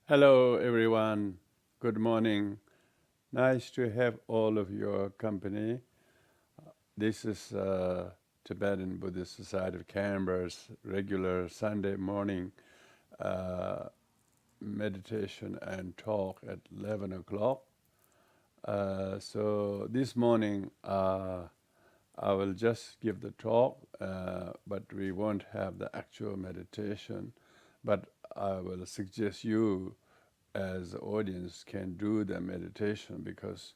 Hello, everyone. Good morning. Nice to have all of your company. This is Tibetan Buddhist Society of Canberra's regular Sunday morning uh, meditation and talk at 11 o'clock. So this morning I will just give the talk, but we won't have the actual meditation. But I will suggest you as the audience can do the meditation because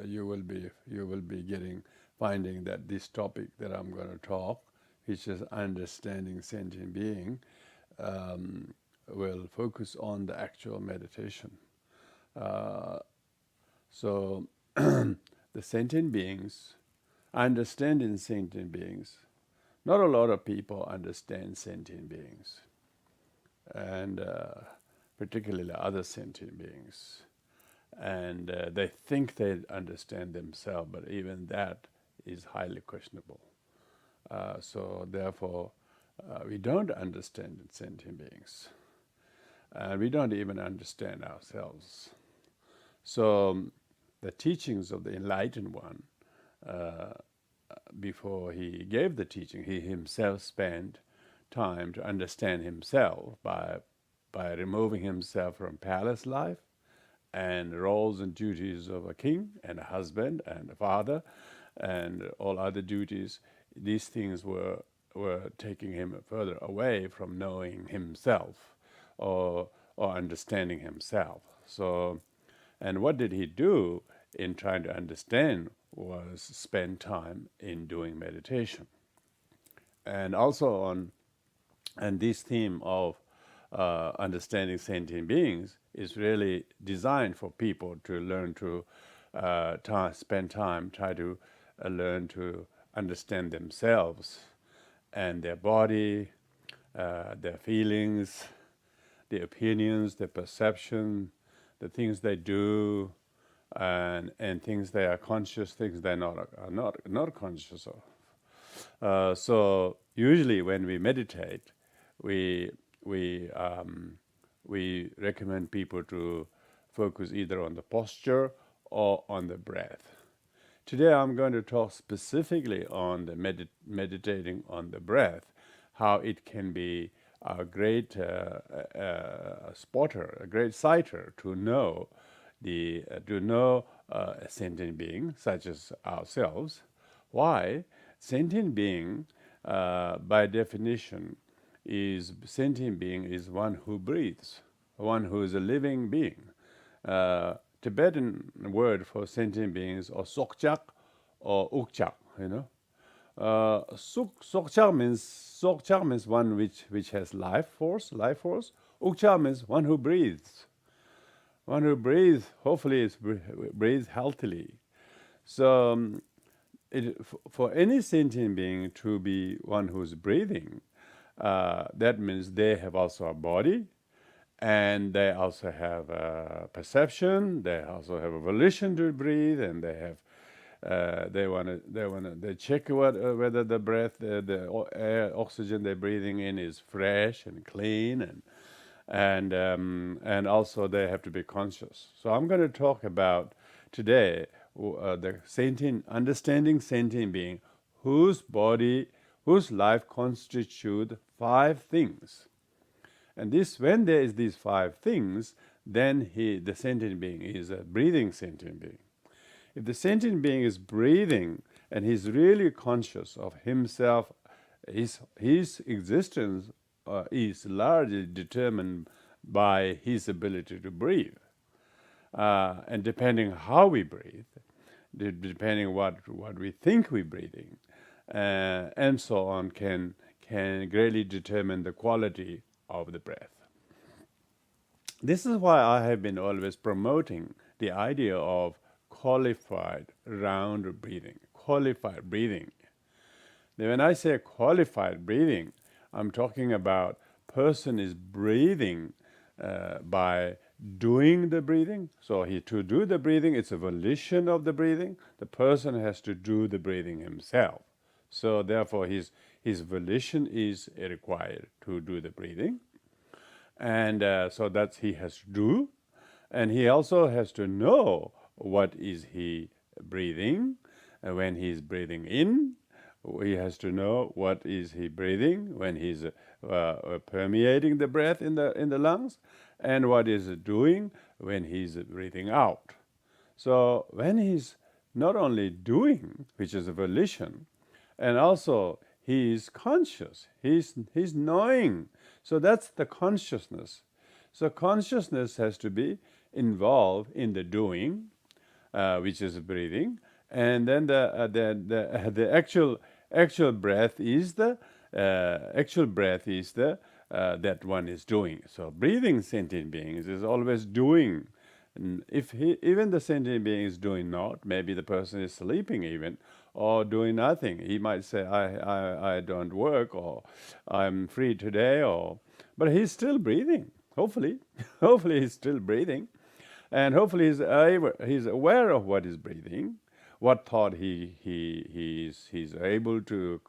you will be getting finding that this topic that I'm going to talk, which is understanding sentient being, um, will focus on the actual meditation. Uh, so the sentient beings, understanding sentient beings. Not a lot of people understand sentient beings, and particularly other sentient beings. And they think they understand themselves, but even that is highly questionable. So therefore, we don't understand sentient beings, and we don't even understand ourselves. So the teachings of the enlightened one, uh, before he gave the teaching, he himself spent time to understand himself by removing himself from palace life and roles and duties of a king and a husband and a father and all other duties. These things were taking him further away from knowing himself or understanding himself. So, and what did he do in trying to understand was spend time in doing meditation. And also and this theme of understanding sentient beings is really designed for people to learn to spend time, try to learn to understand themselves and their body, their feelings, their opinions, their perception, the things they do, and things they are conscious, things they are not conscious of. So usually when we meditate, we we we recommend people to focus either on the posture or on the breath. Today I'm going to talk specifically on the meditating on the breath, how it can be a great spotter, a great sighter to know a sentient being such as ourselves. Why? Sentient being, by definition, is sentient being is one who breathes, one who is a living being. Uh, Tibetan word for sentient beings or sokchak or ukchak, you know. Sokchak means one which has life force, life force. Ukchak means one who breathes. One who breathes, hopefully, breathes healthily. So, for any sentient being to be one who's breathing, that means they have also a body, and they also have a perception. They also have a volition to breathe, and they check whether the breath, the air, oxygen they're breathing in is fresh and clean, and also they have to be conscious. So I'm going to talk about today the sentient, understanding sentient being, whose body, whose life constitute five things. And this, when there is these five things, then the sentient being is a breathing sentient being. If the sentient being is breathing and he's really conscious of himself, his existence is largely determined by his ability to breathe. And depending how we breathe, depending what we think we're breathing, and so on, can greatly determine the quality of the breath. This is why I have been always promoting the idea of qualified round breathing. Qualified breathing. When I say qualified breathing, I'm talking about person is breathing by doing the breathing. So to do the breathing, it's a volition of the breathing. The person has to do the breathing himself. So therefore, his volition is required to do the breathing. And so that's he has to do. And he also has to know what is he breathing. When he's breathing in, he has to know what is he breathing when he's permeating the breath in the lungs, and what is it doing when he's breathing out. So when he's not only doing, which is a volition, and also he is conscious, he's knowing. So that's the consciousness. So consciousness has to be involved in the doing, which is breathing, and then the actual breath is the that one is doing. So breathing sentient beings is always doing. If even the sentient being is doing not, maybe the person is sleeping even, or doing nothing. He might say, I don't work, or I'm free today, but he's still breathing. Hopefully, hopefully he's still breathing, and hopefully he's aware of what he's breathing, what thought he's able to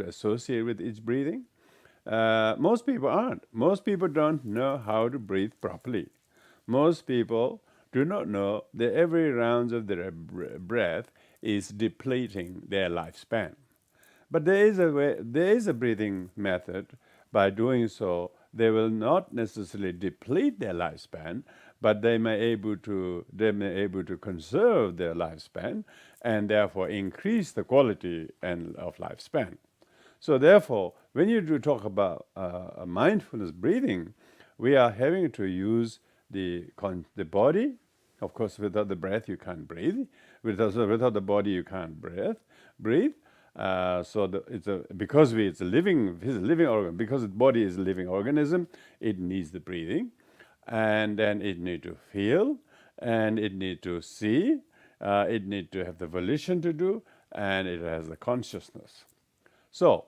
associate with each breathing. Most people aren't. Most people don't know how to breathe properly. Most people do not know that every round of their breath is depleting their lifespan. But there is a breathing method. By doing so, they will not necessarily deplete their lifespan, but they may able to conserve their lifespan, and therefore increase the quality of lifespan. So therefore, when you do talk about mindfulness breathing, we are having to use the body. Of course, without the breath you can't breathe. Without the body you can't breathe. Because it's a living organ. Because the body is a living organism, it needs the breathing, and then it needs to feel, and it needs to see, it needs to have the volition to do, and it has the consciousness. So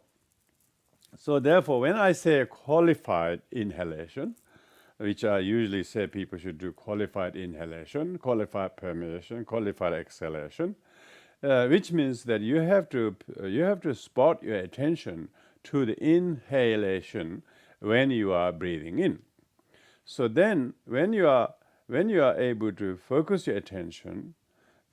therefore, when I say qualified inhalation, which I usually say people should do qualified inhalation, qualified permeation, qualified exhalation, which means that you have to spot your attention to the inhalation when you are breathing in. So then, when you are able to focus your attention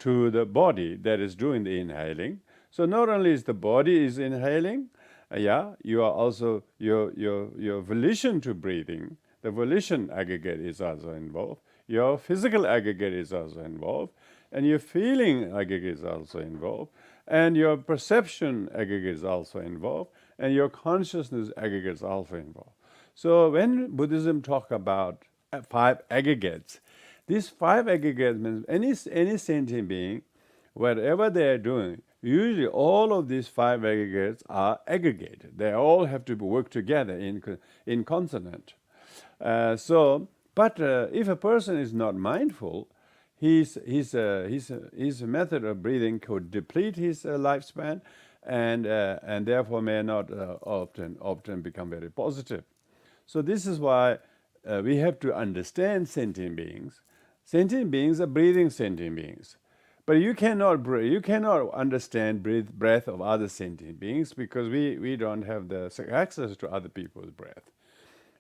to the body that is doing the inhaling, so not only is the body is inhaling, you are also your volition to breathing. The volition aggregate is also involved. Your physical aggregate is also involved, and your feeling aggregate is also involved, and your perception aggregate is also involved, and your consciousness aggregate is also involved. So when Buddhism talk about 5 aggregates, these 5 aggregates means any sentient being, whatever they are doing, usually all of these 5 aggregates are aggregated. They all have to work together in consonant. But if a person is not mindful, his method of breathing could deplete his lifespan, and therefore may not often become very positive. So this is why we have to understand sentient beings. Sentient beings are breathing sentient beings, but you cannot understand breath of other sentient beings, because we don't have the access to other people's breath.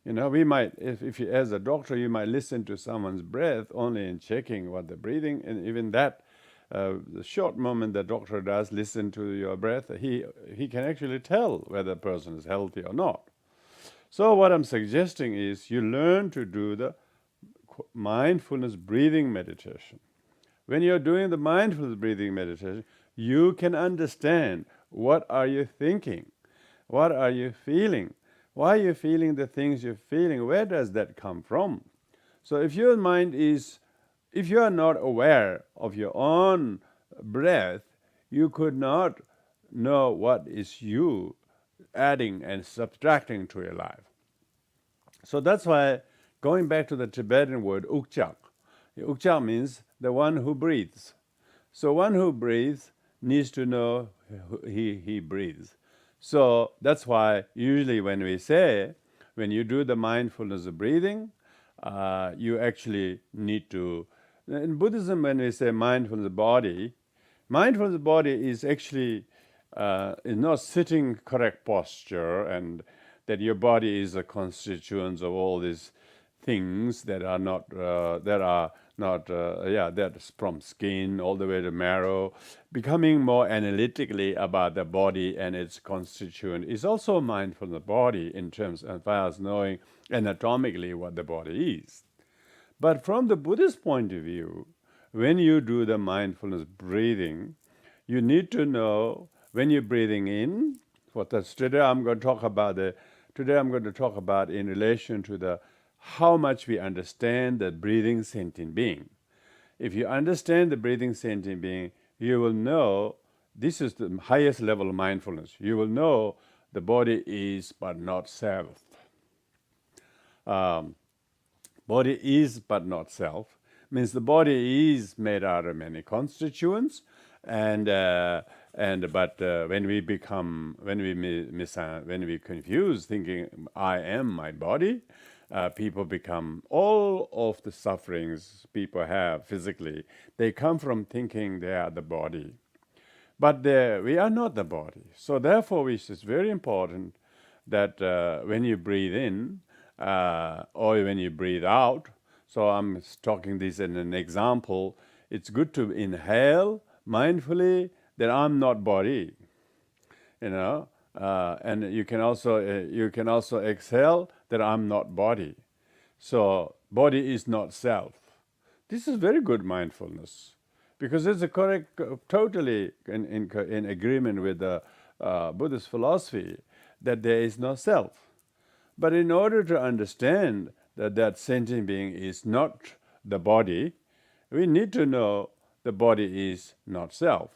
We might, if you, as a doctor, you might listen to someone's breath only in checking what they're breathing, and even that, the short moment the doctor does listen to your breath, he can actually tell whether a person is healthy or not. So what I'm suggesting is you learn to do the mindfulness breathing meditation. When you're doing the mindfulness breathing meditation, you can understand what are you thinking, what are you feeling, why are you feeling the things you're feeling, where does that come from? So if your mind is, if you are not aware of your own breath, you could not know what is you adding and subtracting to your life. So that's why, going back to the Tibetan word ukchak, ukchak means the one who breathes. So one who breathes needs to know he breathes. So that's why usually when you do the mindfulness of breathing, you actually need to, in Buddhism when we say mindfulness of body is actually is not sitting correct posture and that your body is a constituent of all these things that are not that's from skin all the way to marrow. Becoming more analytically about the body and its constituent is also mindful of the body in terms as far as knowing anatomically what the body is. But from the Buddhist point of view, when you do the mindfulness breathing, you need to know when you're breathing in. Today I'm going to talk about in relation to the how much we understand the breathing sentient being. If you understand the breathing sentient being, you will know this is the highest level of mindfulness. You will know the body is but not self. Body is but not self means the body is made out of many constituents, when we confuse thinking I am my body, people become all of the sufferings people have physically. They come from thinking they are the body, but we are not the body. So therefore, it is very important that when you breathe in or when you breathe out. So I'm talking this in an example. It's good to inhale mindfully that I'm not body, and you can also exhale that I'm not body. So body is not self. This is very good mindfulness because it's a correct, totally in agreement with the Buddhist philosophy that there is no self. But in order to understand that sentient being is not the body, we need to know the body is not self.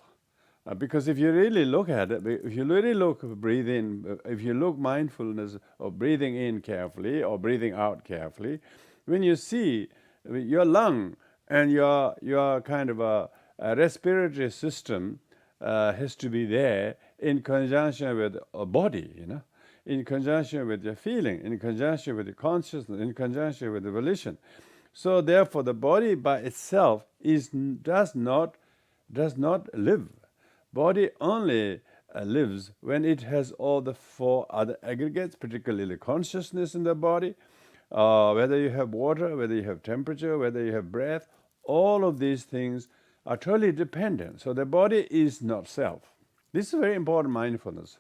Because if you really look at it, if you look mindfulness of breathing in carefully or breathing out carefully, when you see your lung and your kind of a respiratory system has to be there in conjunction with a body, in conjunction with your feeling, in conjunction with your consciousness, in conjunction with the volition. So therefore, the body by itself does not live. Body only lives when it has all the four other aggregates, particularly consciousness in the body, whether you have water, whether you have temperature, whether you have breath. All of these things are totally dependent. So the body is not self. This is very important mindfulness.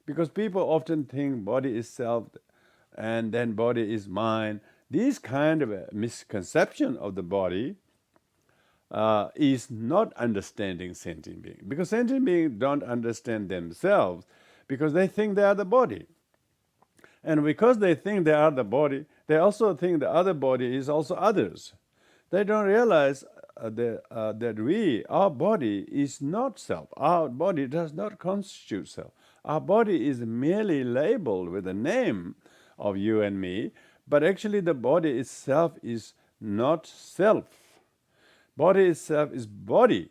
Because people often think body is self and then body is mine. This kind of a misconception of the body is not understanding sentient being. Because sentient beings don't understand themselves because they think they are the body. And because they think they are the body, they also think the other body is also others. They don't realize that our body is not self. Our body does not constitute self. Our body is merely labeled with the name of you and me, but actually the body itself is not self. Body itself is body.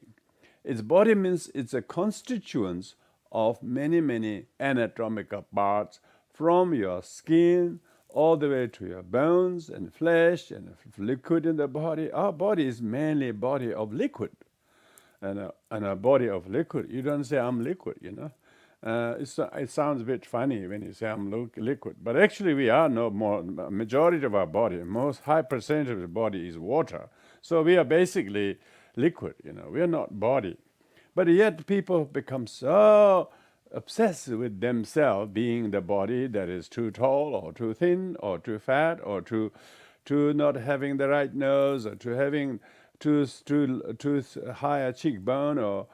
Its body means it's a constituent of many, many anatomical parts from your skin all the way to your bones and flesh and liquid in the body. Our body is mainly a body of liquid. And a body of liquid, you don't say I'm liquid, it sounds a bit funny when you say I'm liquid, but actually we are no more. Majority of our body, most high percentage of the body is water. So we are basically liquid. We are not body, but yet people become so obsessed with themselves being the body that is too tall or too thin or too fat or too not having the right nose or too having too high a cheekbone or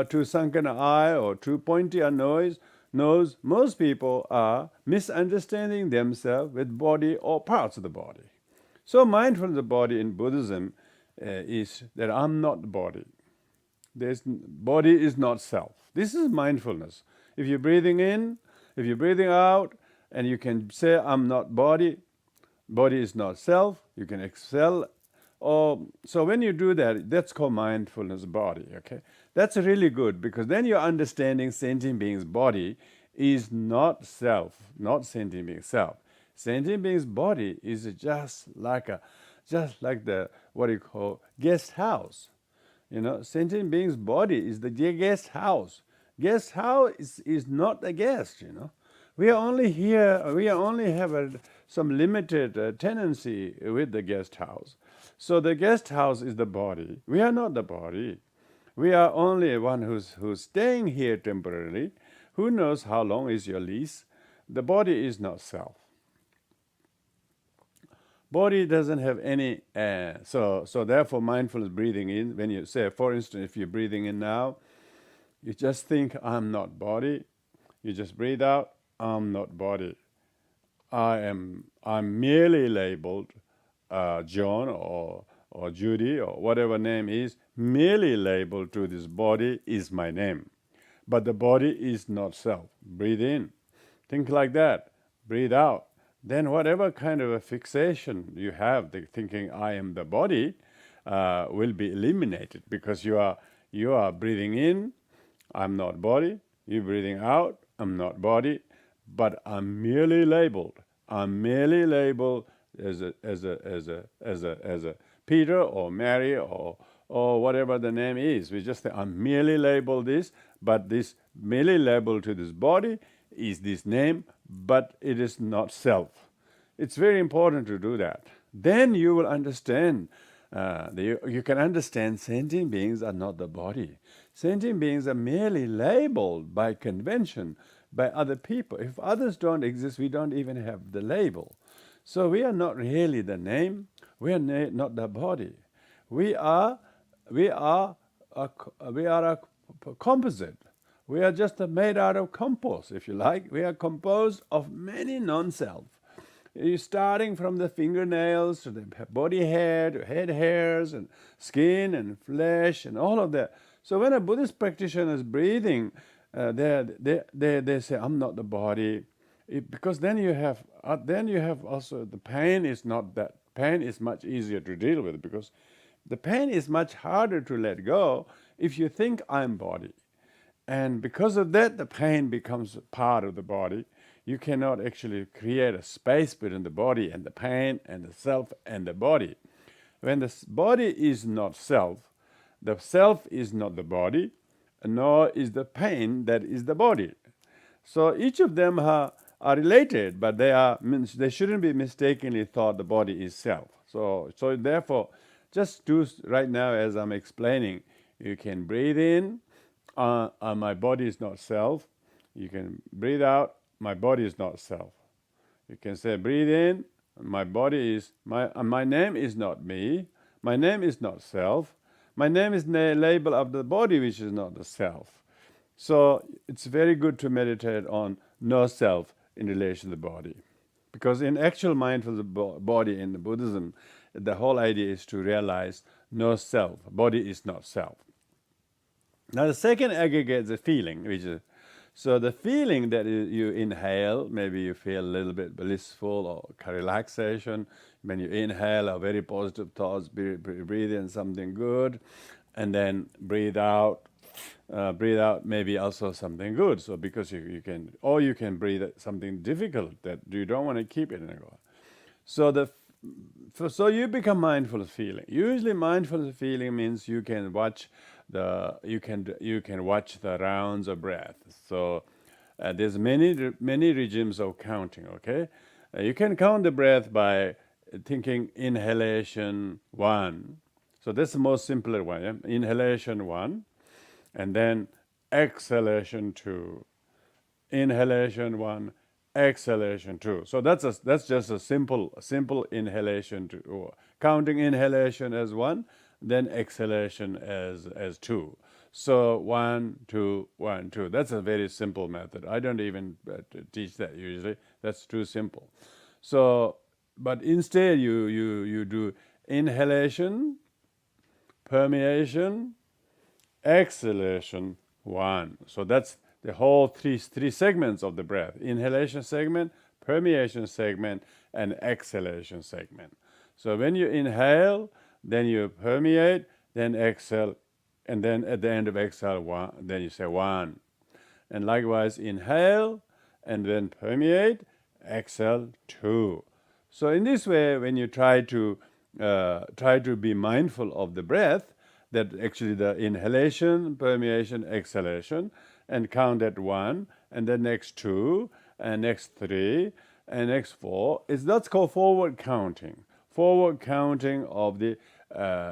too sunken an eye or too pointy a nose. Most people are misunderstanding themselves with body or parts of the body. So mindfulness of the body in Buddhism is that I'm not the body. Body is not self. This is mindfulness. If you're breathing in, if you're breathing out, and you can say I'm not body, body is not self, you can exhale. So when you do that, that's called mindfulness body, okay? That's really good because then you're understanding sentient being's body is not self, not sentient being self. Sentient being's body is just like the what you call guest house. Sentient being's body is the guest house. Guest house is not a guest, We are only here, we only have some limited tendency with the guest house. So the guest house is the body. We are not the body. We are only one who's staying here temporarily. Who knows how long is your lease? The body is not self. Body doesn't have any, so therefore mindfulness breathing in, when you say, for instance, if you're breathing in now, you just think, I'm not body. You just breathe out, I'm not body. I'm merely labeled John or Judy or whatever name is, merely labeled to this body is my name. But the body is not self. Breathe in. Think like that. Breathe out. Then whatever kind of a fixation you have, the thinking I am the body, will be eliminated, because you are breathing in, I'm not body. You're breathing out, I'm not body, but I'm merely labeled. I'm merely labeled as a Peter or Mary or whatever the name is. We just say, I'm merely labeled this, but this merely labeled to this body is this name, but it is not self. It's very important to do that. Then you will understand, you can understand sentient beings are not the body. Sentient beings are merely labeled by convention, by other people. If others don't exist, we don't even have the label. So we are not really the name. We are not the body. We are a composite. We are just made out of compost, if you like. We are composed of many non-self. You're starting from the fingernails to the body hair, to head hairs, and skin and flesh, and all of that. So when a Buddhist practitioner is breathing, they say, I'm not the body. Because then you have also the pain is not that. Pain is much easier to deal with, because the pain is much harder to let go if you think I'm body. And because of that, the pain becomes part of the body. You cannot actually create a space between the body and the pain and the self and the body. When the body is not self, the self is not the body, nor is the pain that is the body. So each of them are related, but they shouldn't be mistakenly thought the body is self. So therefore, just do right now as I'm explaining. You can breathe in, my body is not self. You can breathe out, my body is not self. You can say, breathe in, my body is, my name is not me, my name is not self, my name is label of the body, which is not the self. So it's very good to meditate on no self in relation to the body. Because in actual mindfulness body in the Buddhism, the whole idea is to realize no self, body is not self. Now the second aggregate is a feeling, which is, so the feeling that you inhale, maybe you feel a little bit blissful or relaxation. When you inhale, very positive thoughts, breathe in something good, and then breathe out maybe also something good. So because you can breathe something difficult that you don't want to keep it in a go. So you become mindful of feeling. Usually mindful of feeling means you can watch you can watch the rounds of breath. So there's many regimes of counting. Okay, you can count the breath by thinking inhalation 1. So that's the most simpler one. Yeah? Inhalation 1, and then exhalation 2. Inhalation 1, exhalation 2. So that's just a simple inhalation 2. Counting inhalation as 1, then exhalation as 2. So 1, 2, 1, 2. That's a very simple method. I don't even teach that usually. That's too simple. So, but instead you do inhalation, permeation, exhalation 1. So that's the whole three segments of the breath: inhalation segment, permeation segment, and exhalation segment. So when you inhale, then you permeate, then exhale, and then at the end of exhale, 1, then you say 1. And likewise, inhale, and then permeate, exhale 2. So in this way, when you try to be mindful of the breath, that actually the inhalation, permeation, exhalation, and count at 1, and the next 2, and next 3, and next 4. That's called forward counting. Forward counting of the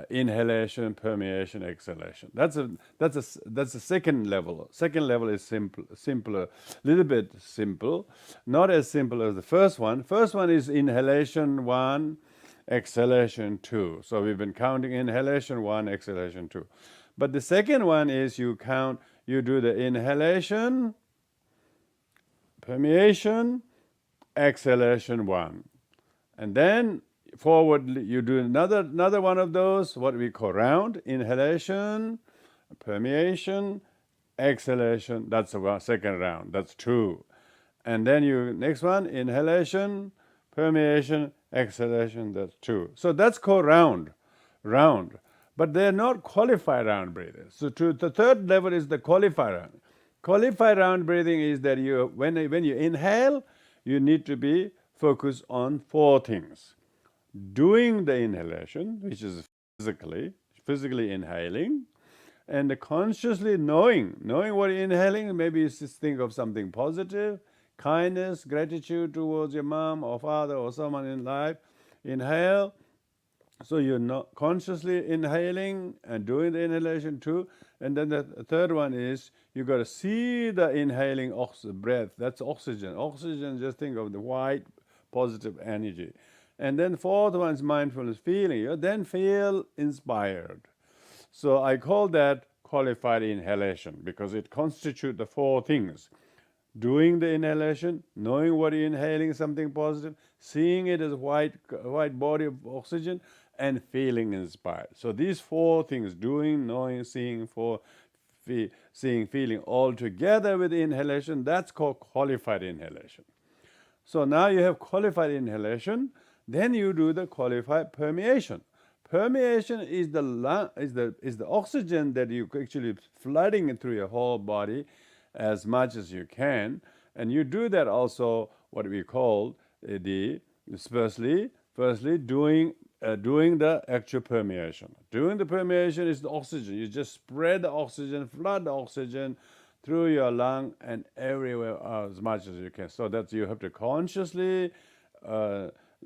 inhalation, permeation, exhalation. That's a second level. Second level is simpler, little bit simple, not as simple as the first one. First one is inhalation 1, exhalation 2. So we've been counting inhalation 1, exhalation 2. But the second one is you do the inhalation, permeation, exhalation 1, and then forward you do another one of those, what we call round: inhalation, permeation, exhalation. That's the second round. That's 2, and then next one: inhalation, permeation, exhalation. That's 2. So that's called round. But they're not qualified round breathers. So the third level is the qualified round. Qualified round breathing is that when you inhale, you need to be focused on 4 things: doing the inhalation, which is physically inhaling, and consciously knowing what you're inhaling. Maybe you just think of something positive, kindness, gratitude towards your mom or father or someone in life. Inhale. So you're not consciously inhaling and doing the inhalation too. And then the third one is you got to see the inhaling breath. That's oxygen. Oxygen, just think of the white positive energy. And then fourth one is mindfulness, feeling. You then feel inspired. So I call that qualified inhalation because it constitutes the 4 things: doing the inhalation, knowing what you're inhaling, something positive, seeing it as white body of oxygen, and feeling inspired. So these 4 things: doing, knowing, seeing, feeling, all together with the inhalation, that's called qualified inhalation. So now you have qualified inhalation, then you do the qualified permeation. Permeation is the oxygen that you actually flooding through your whole body as much as you can, and you do that also what we call firstly doing the actual permeation. Doing the permeation is the oxygen. You just spread the oxygen, flood the oxygen through your lung and everywhere as much as you can. So that you have to consciously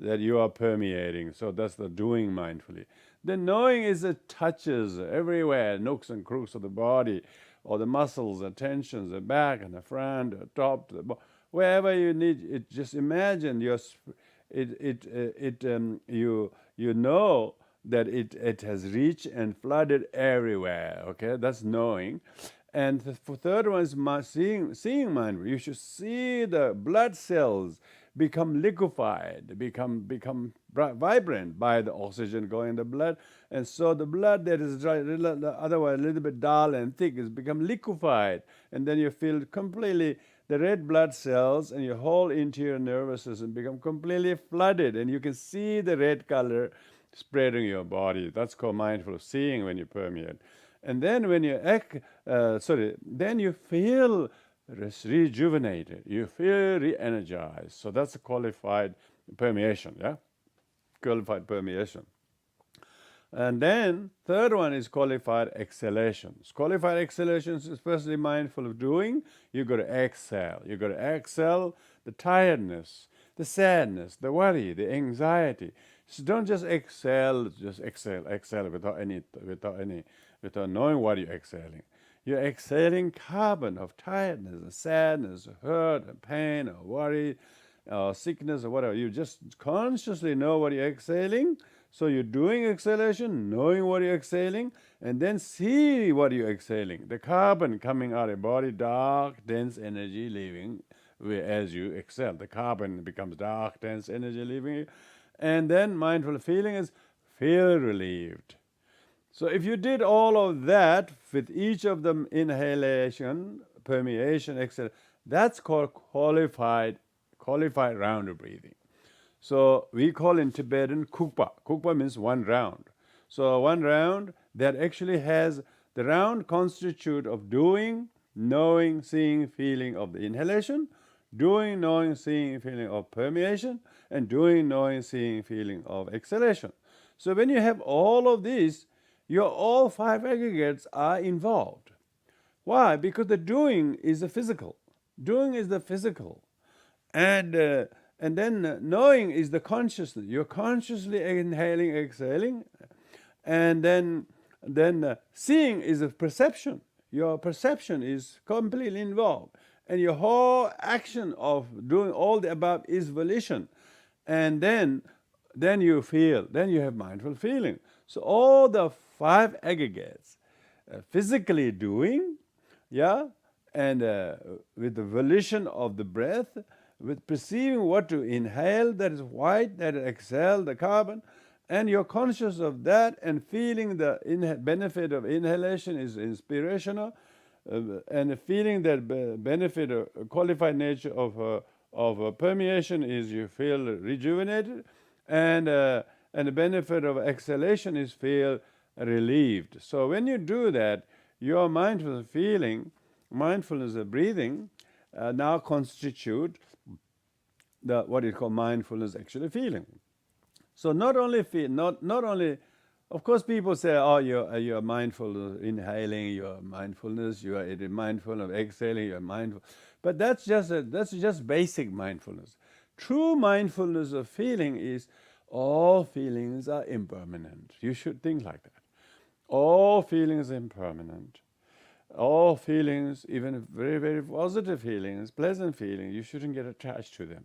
that you are permeating. So that's the doing mindfully. The knowing is it touches everywhere, nooks and crooks of the body, or the muscles, the tensions, the back and the front, the top, wherever you need it. Just imagine you know that it has reached and flooded everywhere. Okay, that's knowing. And the third one is seeing mind. You should see the blood cells become liquefied, become vibrant by the oxygen going in the blood. And so the blood that is dry, otherwise a little bit dull and thick, is become liquefied. And then you feel completely, the red blood cells and your whole interior nervous system become completely flooded. And you can see the red color spreading your body. That's called mindful seeing when you permeate. And then when you then you feel rejuvenated, you feel re-energized. So that's a qualified permeation, yeah? Qualified permeation. And then third one is qualified exhalations. Qualified exhalations is firstly mindful of doing. You got to exhale. You got to exhale the tiredness, the sadness, the worry, the anxiety. So don't just exhale without knowing what you're exhaling. You're exhaling carbon of tiredness, sadness, hurt, pain, or worry, or sickness, or whatever. You just consciously know what you're exhaling. So you're doing exhalation, knowing what you're exhaling, and then see what you're exhaling. The carbon coming out of your body, dark, dense energy leaving as you exhale. The carbon becomes dark, dense energy leaving you. And then mindful feeling is feel relieved. So if you did all of that with each of them, inhalation, permeation, exhalation, that's called qualified round of breathing. So we call in Tibetan kukpa. Kukpa means one round. So one round that actually has the round constitute of doing, knowing, seeing, feeling of the inhalation, doing, knowing, seeing, feeling of permeation, and doing, knowing, seeing, feeling of exhalation. So when you have all of these, your all 5 aggregates are involved. Why? Because the doing is the physical. Doing is the physical. And then knowing is the consciousness. You're consciously inhaling, exhaling, and then seeing is a perception. Your perception is completely involved, and your whole action of doing all the above is volition. And then you feel, then you have mindful feeling. So all the five aggregates, physically doing, yeah, and with the volition of the breath, with perceiving what to inhale, that is white, that is exhale, the carbon, and you're conscious of that, and feeling the benefit of inhalation is inspirational, and feeling that benefit of qualified nature of permeation is you feel rejuvenated, and the benefit of exhalation is feel relieved. So when you do that, your mindful feeling, mindfulness of breathing, now constitute the what is called mindfulness actually feeling. So not only of course people say, oh, you're mindful of inhaling, you're mindfulness, you are mindful of exhaling, you're mindful, but that's just basic mindfulness. True mindfulness of feeling is all feelings are impermanent. You should think like that. All feelings are impermanent. All feelings, even very, very positive feelings, pleasant feelings, you shouldn't get attached to them.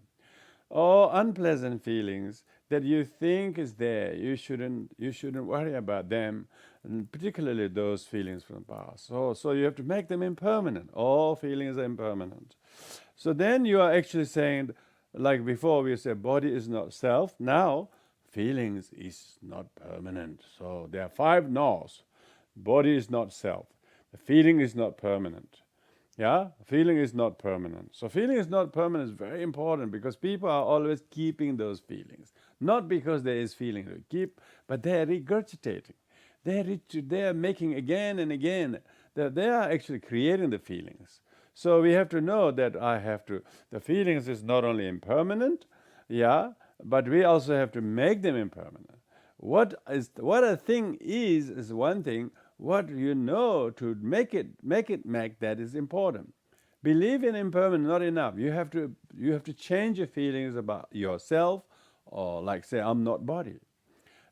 All unpleasant feelings that you think is there, you shouldn't worry about them, and particularly those feelings from the past. So you have to make them impermanent. All feelings are impermanent. So then you are actually saying, like before we said, body is not self. Now, feelings is not permanent. So there are 5 no's. Body is not self. The feeling is not permanent. Yeah, feeling is not permanent. So feeling is not permanent is very important, because people are always keeping those feelings. Not because there is feeling to keep, but they are regurgitating. They are making again and again. They are actually creating the feelings. So we have to know that the feelings is not only impermanent, yeah, but we also have to make them impermanent. What a thing is one thing. What you know to make that is important. Believe in impermanence not enough. You have to change your feelings about yourself, or like say, I'm not body,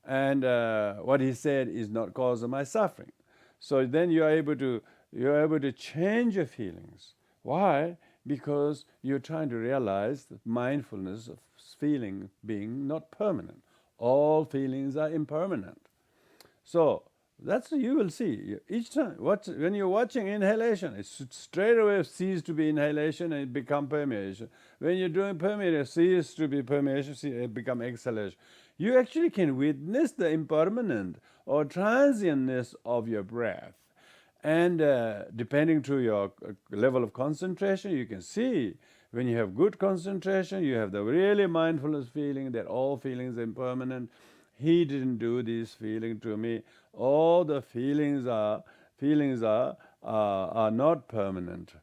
and what he said is not cause of my suffering. So then you're able to change your feelings. Why? Because you're trying to realize the mindfulness of feeling being not permanent. All feelings are impermanent. So that's you will see each time. When you're watching inhalation, it should straight away cease to be inhalation and it become permeation. When you're doing permeation, cease to be permeation, it become exhalation. You actually can witness the impermanent or transientness of your breath. And depending to your level of concentration, you can see when you have good concentration, you have the really mindfulness feeling that all feelings are impermanent. He didn't do this feeling to me. All the feelings are not permanent.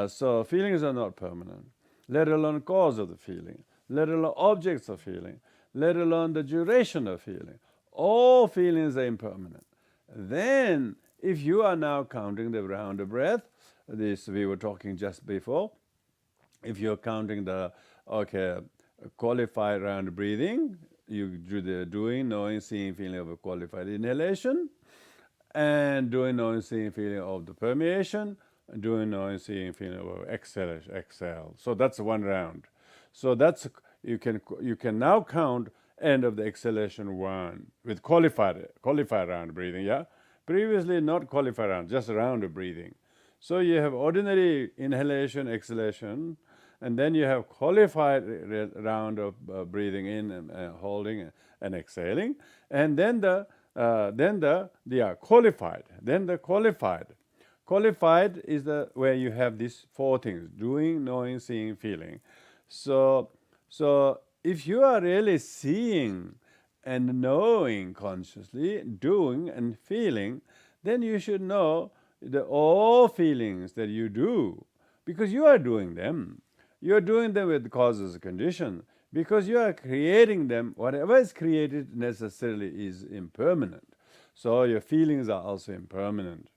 So feelings are not permanent, let alone cause of the feeling, let alone objects of feeling, let alone the duration of feeling. All feelings are impermanent. Then, if you are now counting the round of breath, this we were talking just before, if you're counting the qualified round breathing, you do the doing, knowing, seeing, feeling of a qualified inhalation, and doing, knowing, seeing, feeling of the permeation, and doing, knowing, seeing, feeling of exhale. So that's one round. So that's you can now count end of the exhalation 1 with qualified round breathing. Yeah, previously not qualified round, just a round of breathing. So you have ordinary inhalation, exhalation, and then you have qualified round of breathing in and holding and exhaling, and then the qualified. Then the qualified is where you have these 4 things: doing, knowing, seeing, feeling. So if you are really seeing and knowing consciously, doing and feeling, then you should know that all feelings that you do, because you are doing them. You are doing them with causes and conditions, because you are creating them. Whatever is created necessarily is impermanent. So your feelings are also impermanent.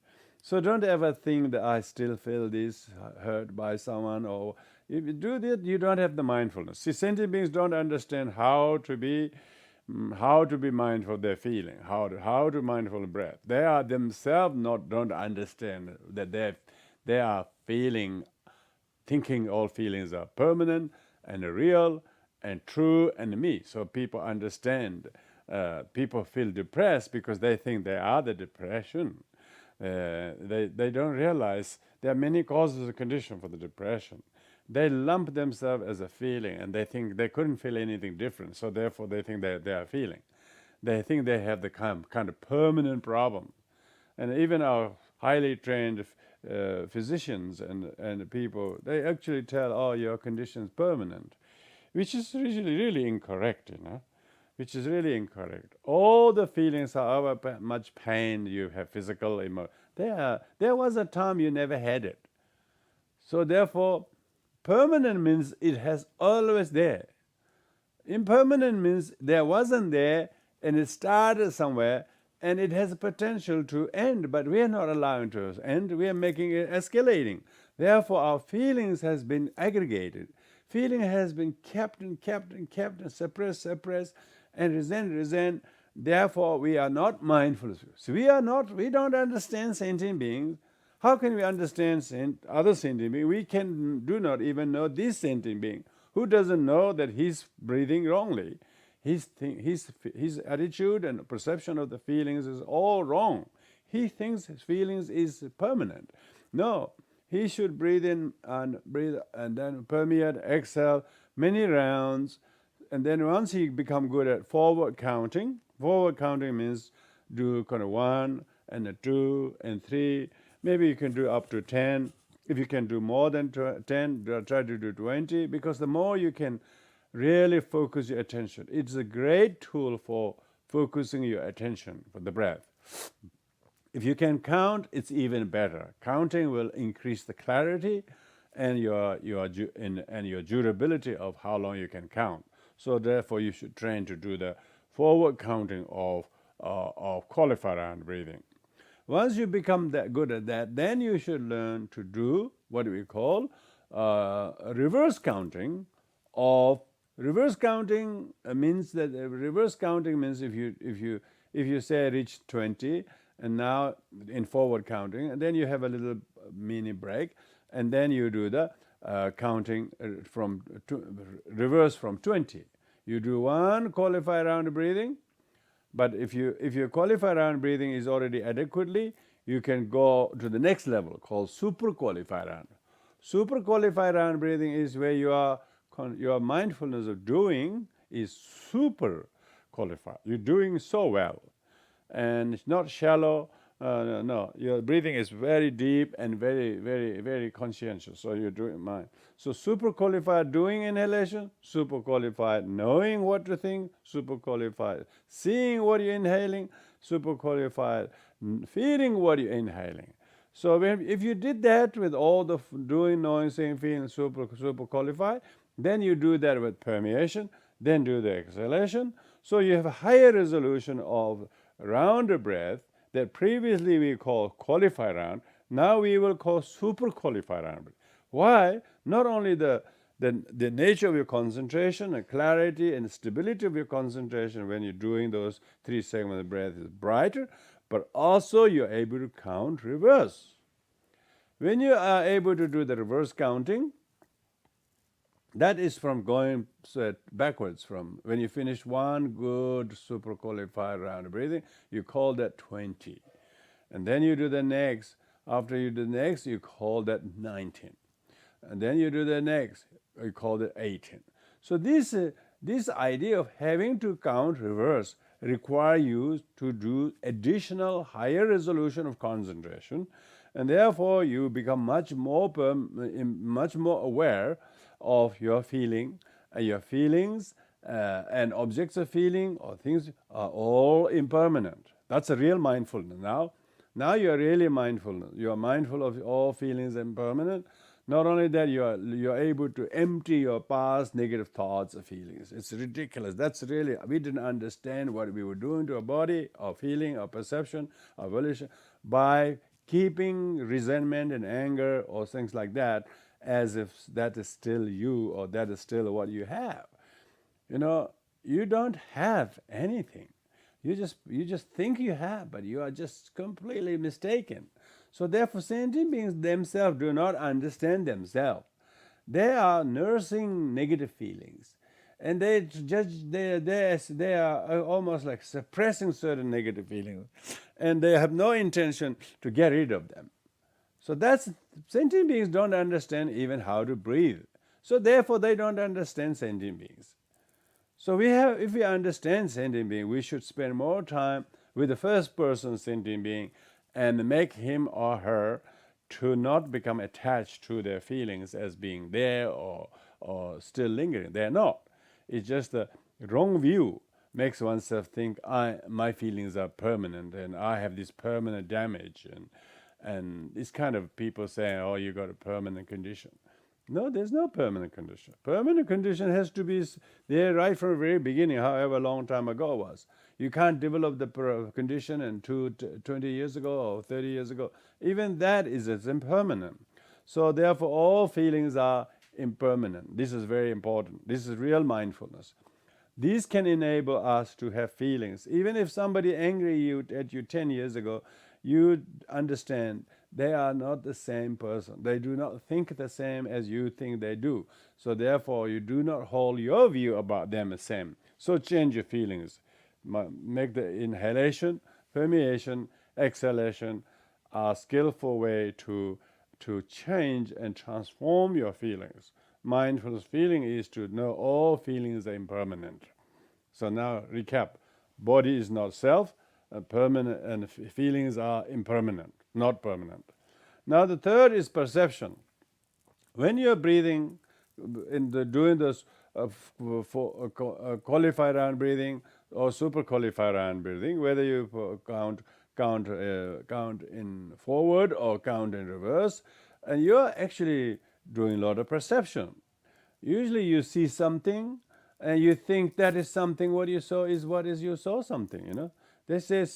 So don't ever think that I still feel this, hurt by someone, or If you do that, you don't have the mindfulness. See, sentient beings don't understand how to be mindful of their feeling, how to mindful of breath. They are themselves don't understand that they are feeling, thinking all feelings are permanent and real and true and me. So people understand. People feel depressed because they think they are the depression. They don't realize there are many causes and conditions for the depression. They lump themselves as a feeling, and they think they couldn't feel anything different, so therefore they think they are feeling. They think they have the kind of permanent problem. And even our highly trained physicians and people, they actually tell, oh, your condition is permanent, which is really incorrect, which is really incorrect. All the feelings, however much pain you have, physical, emotional, there was a time you never had it. So therefore, permanent means it has always there. Impermanent means there wasn't there and it started somewhere and it has a potential to end, but we are not allowing it to end. We are making it escalating. Therefore, our feelings has been aggregated. Feeling has been kept and suppressed, and resent. Therefore, we are not mindful. So we don't understand sentient beings. How can we understand other sentient beings? We do not even know this sentient being. Who doesn't know that he's breathing wrongly? His attitude and perception of the feelings is all wrong. He thinks his feelings is permanent. No, he should breathe in and breathe and then permeate, exhale many rounds. And then once he become good at forward counting means do kind of 1 and a 2 and 3. Maybe you can do up to 10. If you can do more than 10, try to do 20, because the more you can really focus your attention. It's a great tool for focusing your attention for the breath. If you can count, it's even better. Counting will increase the clarity and your durability of how long you can count. So therefore, you should train to do the forward counting of qualified round breathing. Once you become that good at that, then you should learn to do what we call reverse counting. Reverse counting means if you say reach 20, and now in forward counting, and then you have a little mini break, and then you do the counting reverse from 20. You do 1 qualified round breathing, but if your qualified round breathing is already adequately, you can go to the next level called super qualified round. Super qualified round breathing is where your mindfulness of doing is super qualified. You're doing so well, and it's not shallow. No, your breathing is very deep and very, very, very conscientious. So you're doing mind. So super qualified doing inhalation, super qualified knowing what to think, super qualified seeing what you're inhaling, super qualified feeling what you're inhaling. So if you did that with all the doing, knowing, seeing, feeling, super qualified, then you do that with permeation, then do the exhalation. So you have a higher resolution of round breath that previously we call qualified round. Now we will call super qualified round. Why? Not only the nature of your concentration and clarity and stability of your concentration when you're doing those 3 segments of breath is brighter, but also you're able to count reverse. When you are able to do the reverse counting, that is from going backwards. From when you finish 1 good super qualified round of breathing, you call that 20. And then you do the next. After you do the next, you call that 19. And then you do the next, you call it 18. So this idea of having to count reverse require you to do additional higher resolution of concentration, and therefore you become much more aware of your feeling, your feelings and objects of feeling or things are all impermanent. That's a real mindfulness. Now you are really mindful. You are mindful of all feelings impermanent. Not only that, you are able to empty your past negative thoughts or feelings. It's ridiculous. That's really, we didn't understand what we were doing to our body, our feeling, our perception, our volition, by keeping resentment and anger or things like that as if that is still you or that is still what you have. You don't have anything. You just think you have, but you are just completely mistaken. So therefore, sentient beings themselves do not understand themselves. They are nursing negative feelings, and they judge. They are almost like suppressing certain negative feelings, and they have no intention to get rid of them. So that's sentient beings don't understand even how to breathe. So therefore, they don't understand sentient beings. So if we understand sentient being, we should spend more time with the first person sentient being and make him or her to not become attached to their feelings as being there or still lingering. They're not. It's just the wrong view makes oneself think my feelings are permanent and I have this permanent damage, and it's kind of people saying, oh, you got a permanent condition. No, there's no permanent condition. Permanent condition has to be there right from the very beginning, however long time ago it was. You can't develop the condition in 20 years ago or 30 years ago. Even that is impermanent. So therefore, all feelings are impermanent. This is very important. This is real mindfulness. These can enable us to have feelings. Even if somebody angry at you 10 years ago, you understand they are not the same person. They do not think the same as you think they do. So therefore, you do not hold your view about them the same. So change your feelings. Make the inhalation, permeation, exhalation a skillful way to change and transform your feelings. Mindfulness feeling is to know all feelings are impermanent. So now recap. Body is not self, permanent, and feelings are impermanent, not permanent. Now the third is perception. When you're breathing, doing this qualified round breathing or super qualified round breathing, whether you count in forward or count in reverse, and you're actually doing a lot of perception. Usually you see something and you think that is something. What you saw is what is you saw something. They say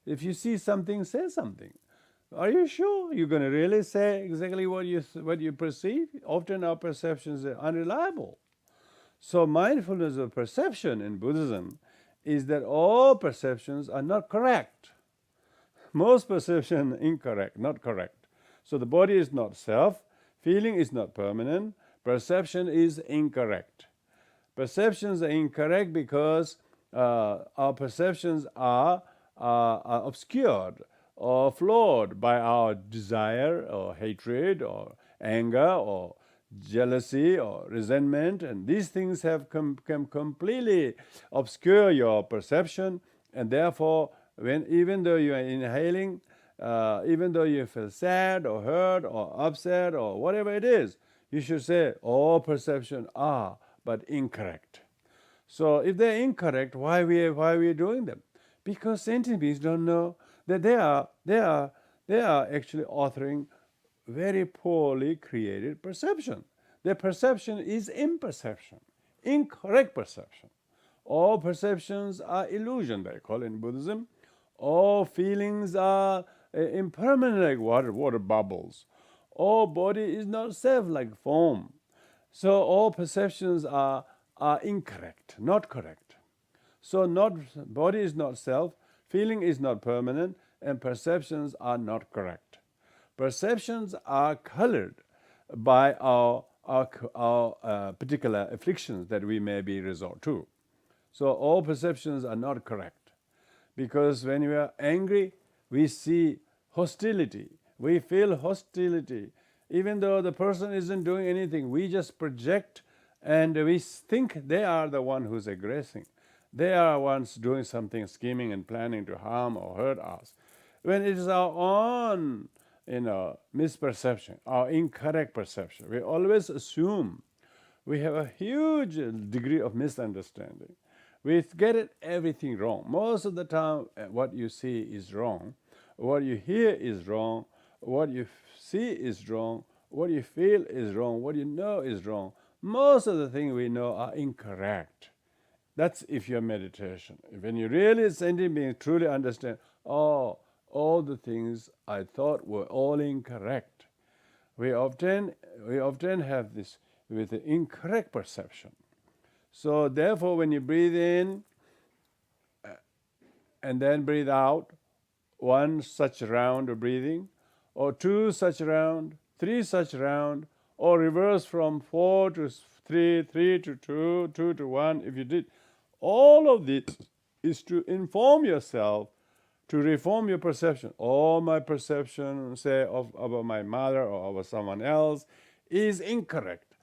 if you see something, say something. Are you sure you're going to really say exactly what you perceive? Often our perceptions are unreliable. So mindfulness of perception in Buddhism is that all perceptions are not correct. Most perception incorrect, not correct. So the body is not self, feeling is not permanent, perception is incorrect. Perceptions are incorrect because our perceptions are obscured or flawed by our desire or hatred or anger or jealousy or resentment, and these things have can completely obscure your perception, and therefore even though you are inhaling, even though you feel sad or hurt or upset or whatever it is, you should say all perception are but incorrect. So if they're incorrect, why we doing them? Because sentient beings don't know that they are actually authoring very poorly created perception. Their perception is imperception, incorrect perception. All perceptions are illusion, they call it in Buddhism. All feelings are impermanent like water bubbles. All body is not self like foam. So all perceptions are incorrect, not correct. So body is not self, feeling is not permanent, and perceptions are not correct. Perceptions are colored by our particular afflictions that we may be resort to. So all perceptions are not correct. Because when we are angry, we see hostility. We feel hostility. Even though the person isn't doing anything, we just project and we think they are the one who's aggressing. They are ones doing something, scheming and planning to harm or hurt us. When it is our own misperception, our incorrect perception, we always assume. We have a huge degree of misunderstanding. We get everything wrong. Most of the time, what you see is wrong. What you hear is wrong. What you see is wrong. What you feel is wrong. What you know is wrong. Most of the things we know are incorrect. That's if you're meditation. When you really sentient being truly understand, all the things I thought were all incorrect. We often have this with the incorrect perception. So therefore, when you breathe in and then breathe out, one such round of breathing, or two such round, three such round, or reverse from 4 to 3, 3 to 2, 2 to 1, if you did, all of this is to inform yourself, to reform your perception. All my perception, say, about my mother or about someone else is incorrect.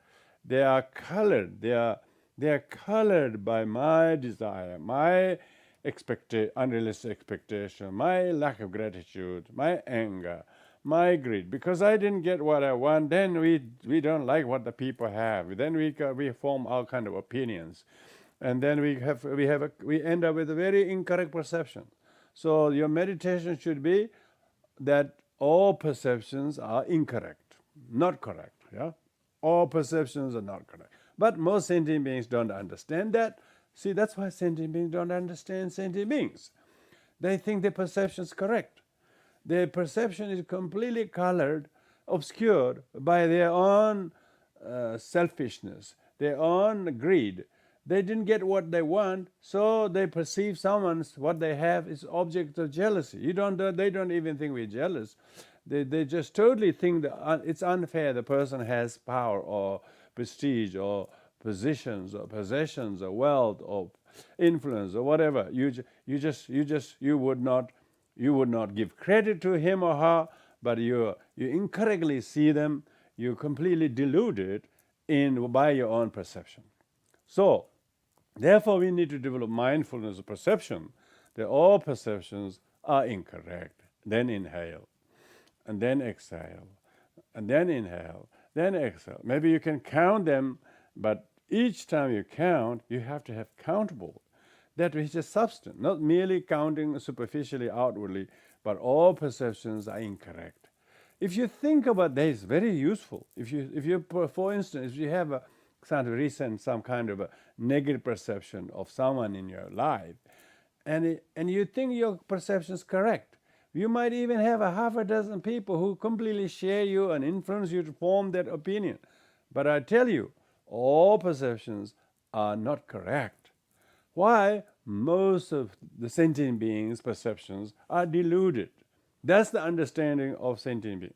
They are colored. They are colored by my desire, my unrealistic expectation, my lack of gratitude, my anger, my greed. Because I didn't get what I want, then we don't like what the people have. Then we form all kind of opinions, and then we end up with a very incorrect perception. So your meditation should be that all perceptions are incorrect, not correct. Yeah, all perceptions are not correct. But most sentient beings don't understand that. See, that's why sentient beings don't understand sentient beings. They think their perception is correct. Their perception is completely colored, obscured by their own selfishness, their own greed. They didn't get what they want, so they perceive what they have is object of jealousy. They don't even think we're jealous. They just totally think that it's unfair. The person has power or prestige or positions or possessions or wealth or influence or whatever. You would not give credit to him or her, but you incorrectly see them. You completely deluded by your own perception. So, therefore, we need to develop mindfulness of perception, that all perceptions are incorrect. Then inhale, and then exhale, and then inhale, then exhale. Maybe you can count them, but each time you count, you have to have countable. That which is substance, not merely counting superficially, outwardly, but all perceptions are incorrect. If you think about that, it's very useful. If you, for instance, if you have some kind of a negative perception of someone in your life, and you think your perception is correct, you might even have a half a dozen people who completely share you and influence you to form that opinion. But I tell you, all perceptions are not correct. Why? Most of the sentient beings' perceptions are deluded. That's the understanding of sentient being.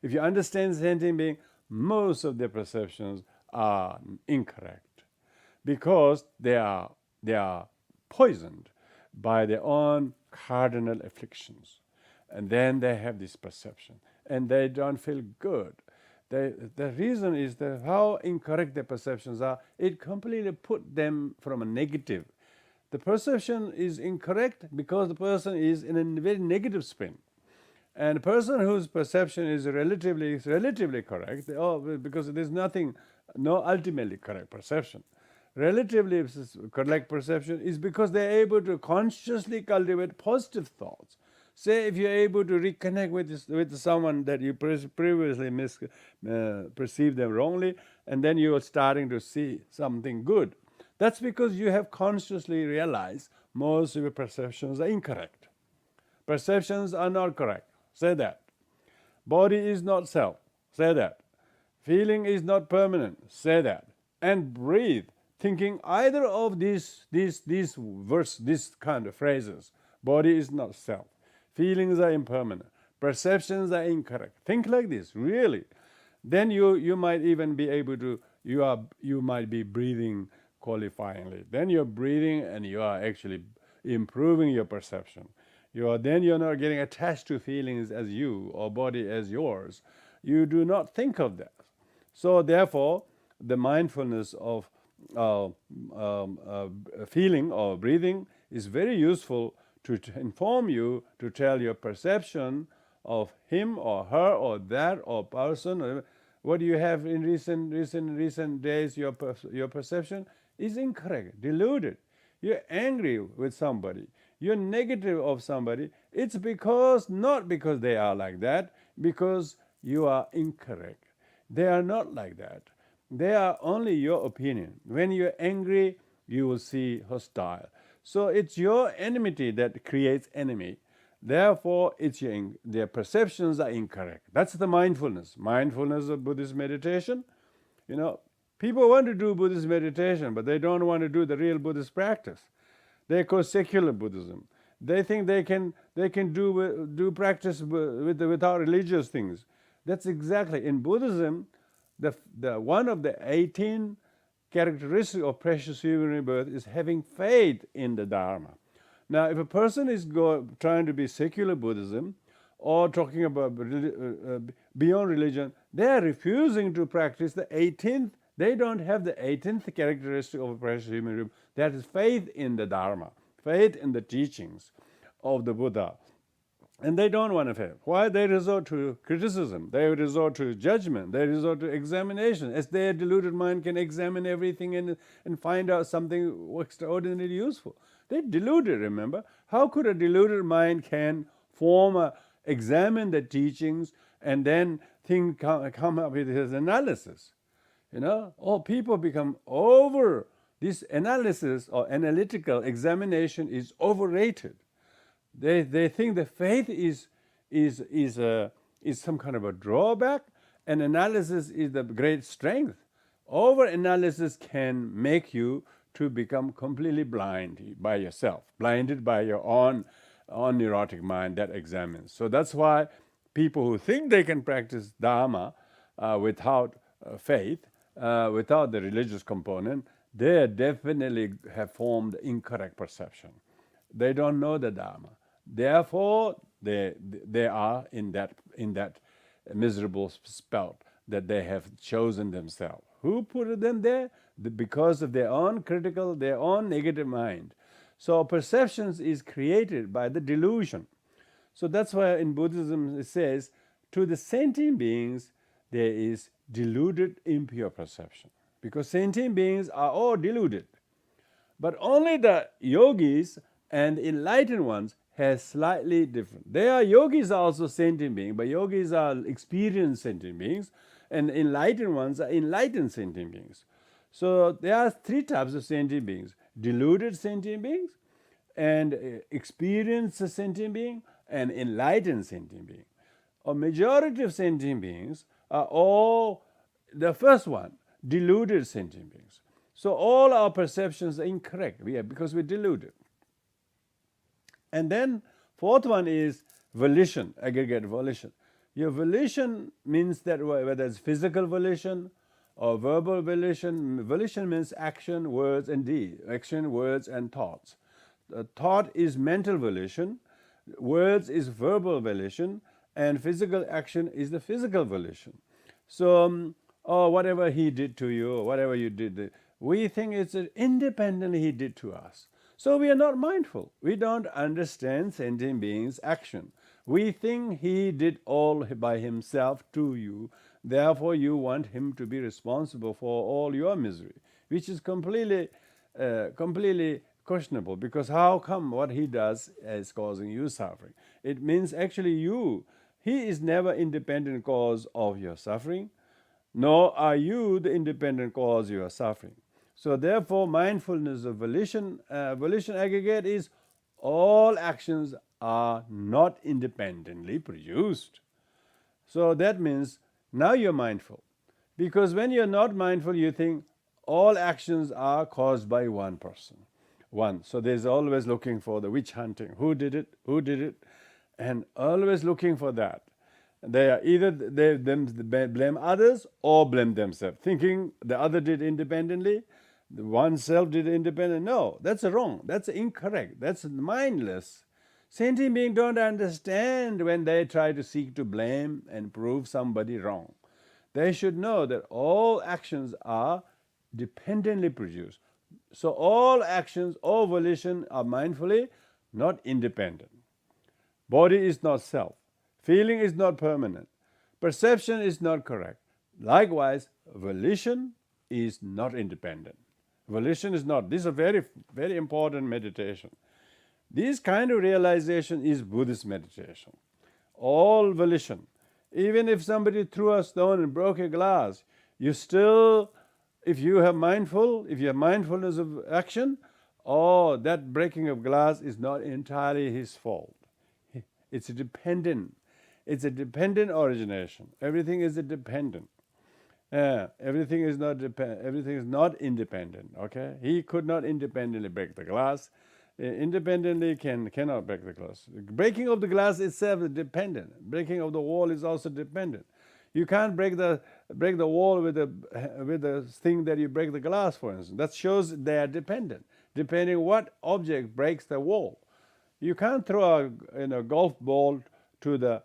If you understand sentient being, most of their perceptions are incorrect because they are poisoned by their own cardinal afflictions. And then they have this perception, and they don't feel good. The reason is that how incorrect their perceptions are, it completely put them from a negative. The perception is incorrect because the person is in a very negative spin. And a person whose perception is relatively correct, because there's no ultimately correct perception. Relatively correct perception is because they're able to consciously cultivate positive thoughts. Say if you're able to reconnect with someone that you previously perceived them wrongly, and then you are starting to see something good. That's because you have consciously realized most of your perceptions are incorrect. Perceptions are not correct. Say that. Body is not self. Say that. Feeling is not permanent. Say that. And breathe, thinking either of these kind of phrases. Body is not self. Feelings are impermanent. Perceptions are incorrect. Think like this, really. Then you might even be able to, you might be breathing qualifyingly. Then you're breathing and you are actually improving your perception. You're not getting attached to feelings as you or body as yours. You do not think of that. So therefore, the mindfulness of feeling or breathing is very useful to inform you, to tell your perception of him or her or that or person. What do you have in recent days? Your perception is incorrect, deluded. You're angry with somebody. You're negative of somebody. It's not because they are like that, because you are incorrect. They are not like that. They are only your opinion. When you're angry, you will see hostile. So it's your enmity that creates enemy. Therefore, their perceptions are incorrect. That's the mindfulness. Mindfulness of Buddhist meditation. People want to do Buddhist meditation, but they don't want to do the real Buddhist practice. They call secular Buddhism. They think they can do practice without religious things. That's exactly in Buddhism. The one of the 18 characteristics of precious human rebirth is having faith in the Dharma. Now, if a person is trying to be secular Buddhism or talking about beyond religion, they are refusing to practice the 18th. They don't have the 18th characteristic of a precious human rebirth. That is faith in the Dharma, faith in the teachings of the Buddha. And they don't want to fail. Why? They resort to criticism. They resort to judgment. They resort to examination. As their deluded mind can examine everything and find out something extraordinarily useful. They're deluded, remember? How could a deluded mind can examine the teachings and then come up with his analysis? People become over. This analysis or analytical examination is overrated. They think that faith is some kind of a drawback, and analysis is the great strength. Over analysis can make you to become completely blind by yourself, blinded by your own neurotic mind that examines. So that's why people who think they can practice Dharma without faith, without the religious component, they definitely have formed incorrect perception. They don't know the Dharma. Therefore, they are in that miserable spell that they have chosen themselves. Who put them there? Because of their own critical, their own negative mind. So perceptions is created by the delusion. So that's why in Buddhism it says, to the sentient beings there is deluded impure perception. Because sentient beings are all deluded. But only the yogis and enlightened ones has slightly different. Yogis are also sentient beings, but yogis are experienced sentient beings, and enlightened ones are enlightened sentient beings. So there are three types of sentient beings: deluded sentient beings, and experienced sentient being, and enlightened sentient being. A majority of sentient beings are all the first one, deluded sentient beings. So all our perceptions are incorrect because we're deluded. And then fourth one is volition, aggregate volition. Your volition means that whether it's physical volition or verbal volition. Volition means action, words, and deed. Action, words, and thoughts. Thought is mental volition, words is verbal volition, and physical action is the physical volition. So, whatever he did to you, or whatever you did, we think it's independently he did to us. So we are not mindful. We don't understand sentient beings' action. We think he did all by himself to you. Therefore, you want him to be responsible for all your misery, which is completely questionable. Because how come what he does is causing you suffering? It means actually he is never independent cause of your suffering, nor are you the independent cause of your suffering. So therefore, mindfulness of volition aggregate is all actions are not independently produced. So that means now you're mindful. Because when you're not mindful, you think all actions are caused by one person. One. So there's always looking for the witch hunting. Who did it? And always looking for that. They are either they blame others or blame themselves, thinking the other did independently, the oneself did independent. No, that's wrong. That's incorrect. That's mindless. Sentient beings don't understand when they try to seek to blame and prove somebody wrong. They should know that all actions are dependently produced. So all actions, all volition are mindfully, not independent. Body is not self. Feeling is not permanent. Perception is not correct. Likewise, volition is not independent. Volition is not. This is a very, very important meditation. This kind of realization is Buddhist meditation. All volition. Even if somebody threw a stone and broke a glass, you still, if you have mindfulness of action, that breaking of glass is not entirely his fault. It's a dependent. It's a dependent origination. Everything is a dependent. Everything is not everything is not independent. Okay, he could not independently break the glass. Independently cannot break the glass. Breaking of the glass itself is dependent. Breaking of the wall is also dependent. You can't break the wall with the thing that you break the glass, for instance. That shows they are dependent. Depending what object breaks the wall. You can't throw a golf ball to the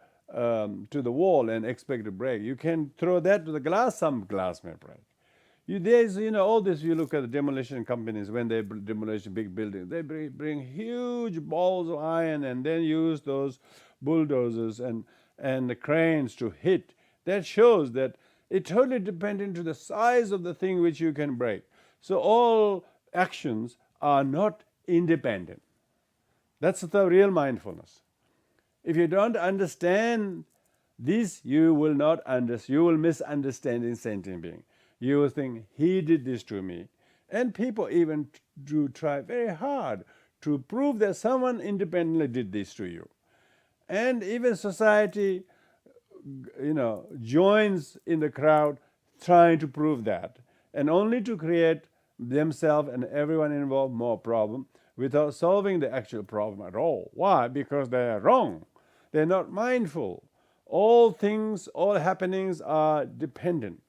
wall and expect to break. You can throw that to the glass. Some glass may break. There's all this. You look at the demolition companies when they demolish big buildings. They bring huge balls of iron and then use those bulldozers and the cranes to hit. That shows that it totally dependent to the size of the thing which you can break. So all actions are not independent. That's the real mindfulness. If you don't understand this, you will misunderstand in sentient being. You will think, he did this to me. And people even do try very hard to prove that someone independently did this to you. And even society, joins in the crowd trying to prove that, and only to create themselves and everyone involved more problem without solving the actual problem at all. Why? Because they are wrong. They're not mindful. All things, all happenings are dependent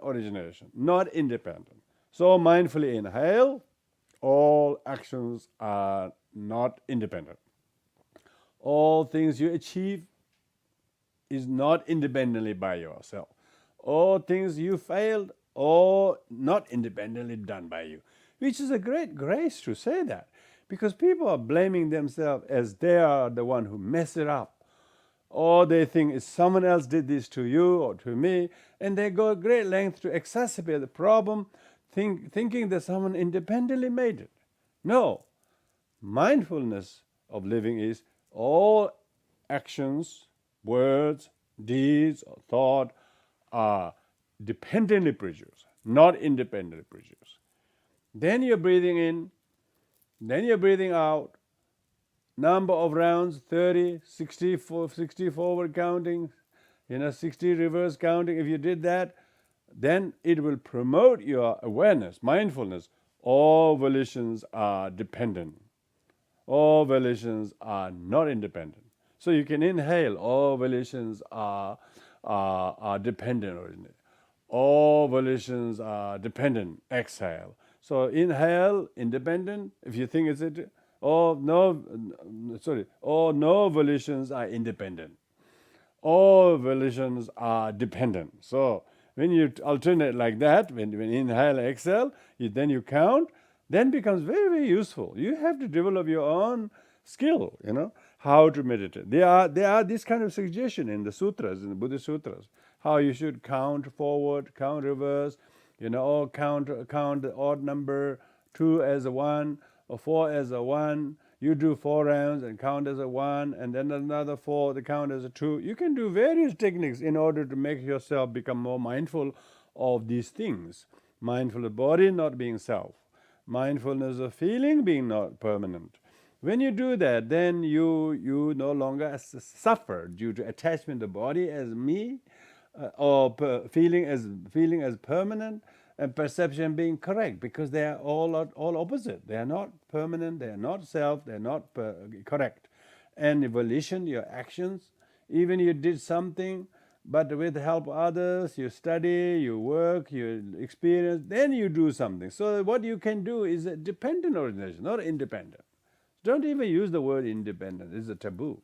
origination, not independent. So mindfully inhale, all actions are not independent. All things you achieve is not independently by yourself. All things you failed, all not independently done by you. Which is a great grace to say that, because people are blaming themselves as they are the one who messed it up. Or they think it's someone else did this to you or to me, and they go great length to exacerbate the problem, thinking that someone independently made it. No. Mindfulness of living is all actions, words, deeds, or thought are dependently produced, not independently produced. Then you're breathing in, then you're breathing out. Number of rounds, 30, 60 forward counting, 60 reverse counting. If you did that, then it will promote your awareness, mindfulness. All volitions are dependent. All volitions are not independent. So you can inhale, all volitions are dependent originally. All volitions are dependent, exhale. So inhale, independent. If you think it's all no volitions are independent. All volitions are dependent. So when you alternate like that, when inhale, exhale, then you count, then becomes very, very useful. You have to develop your own skill, how to meditate. There are this kind of suggestion in the sutras, in the Buddhist sutras, how you should count forward, count reverse, or count the odd number, 2 as a 1, or 4 as a 1. You do 4 rounds and count as a 1, and then another 4, the count as a 2. You can do various techniques in order to make yourself become more mindful of these things. Mindful of body not being self. Mindfulness of feeling being not permanent. When you do that, then you no longer suffer due to attachment to the body as me, or feeling as permanent, and perception being correct, because they are all opposite. They are not permanent, they are not self, they are not correct. And volition, your actions, even you did something, but with the help of others, you study, you work, you experience, then you do something. So what you can do is a dependent origination, not independent. Don't even use the word independent. It's a taboo.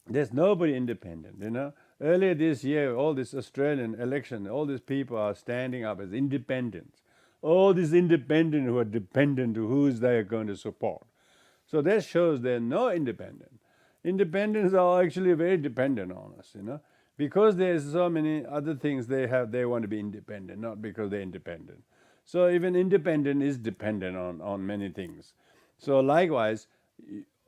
There's nobody independent, Earlier this year, all this Australian election, all these people are standing up as independents. All these independent who are dependent to who is they going to support. So that shows they're no independent. Independents are actually very dependent on us, because there's so many other things they want to be independent, not because they're independent. So even independent is dependent on many things. So likewise,